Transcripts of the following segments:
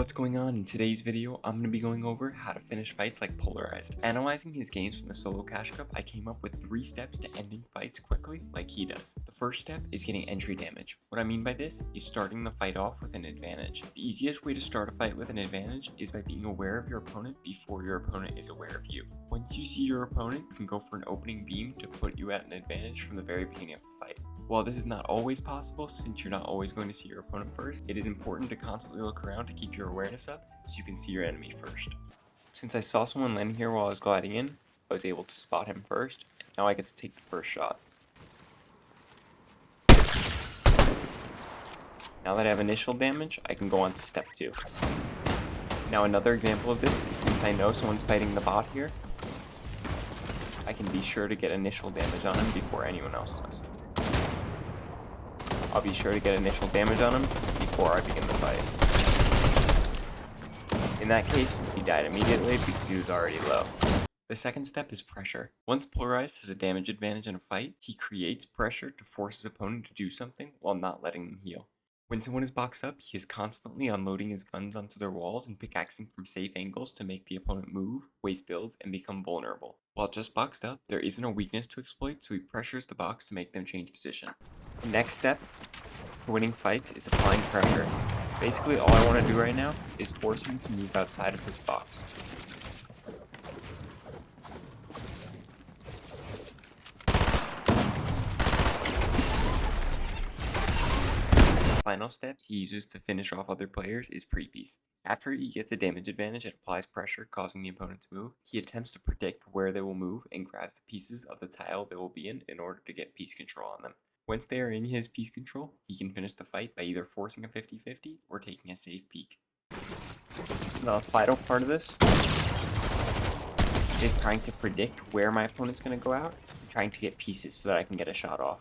What's going on? In today's video, I'm going to be going over how to finish fights like Pxlarized. Analyzing his games from the solo cash cup, I came up with 3 steps to ending fights quickly like he does. The first step is getting entry damage. What I mean by this is starting the fight off with an advantage. The easiest way to start a fight with an advantage is by being aware of your opponent before your opponent is aware of you. Once you see your opponent, you can go for an opening beam to put you at an advantage from the very beginning of the fight. While this is not always possible, since you're not always going to see your opponent first, it is important to constantly look around to keep your awareness up so you can see your enemy first. Since I saw someone landing here while I was gliding in, I was able to spot him first, and now I get to take the first shot. Now that I have initial damage, I can go on to step 2. Now another example of this is since I know someone's fighting the bot here, I can be sure to get initial damage on him before anyone else does. I'll be sure to get initial damage on him before I begin the fight. In that case, he died immediately because he was already low. The second step is pressure. Once Pxlarized has a damage advantage in a fight, he creates pressure to force his opponent to do something while not letting them heal. When someone is boxed up, he is constantly unloading his guns onto their walls and pickaxing from safe angles to make the opponent move, waste builds, and become vulnerable. While just boxed up, there isn't a weakness to exploit, so he pressures the box to make them change position. The next step for winning fights is applying pressure. Basically, all I want to do right now is force him to move outside of his box. The final step he uses to finish off other players is pre-piece. After he gets a damage advantage and applies pressure causing the opponent to move, he attempts to predict where they will move and grabs the pieces of the tile they will be in order to get piece control on them. Once they are in his piece control, he can finish the fight by either forcing a 50-50 or taking a safe peek. Now the final part of this is trying to predict where my opponent's going to go out, and trying to get pieces so that I can get a shot off.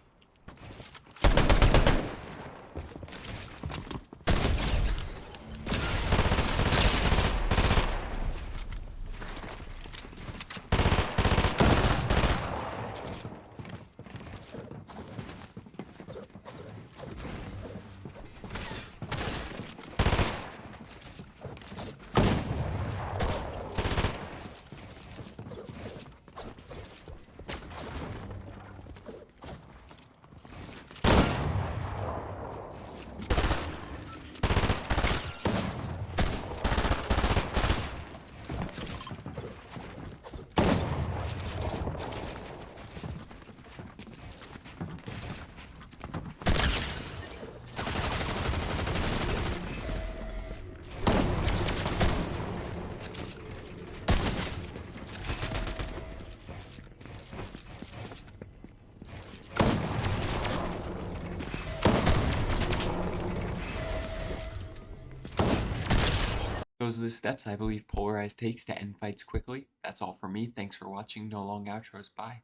Those are the steps I believe Pxlarized takes to end fights quickly. That's all for me. Thanks for watching. No long outros. Bye.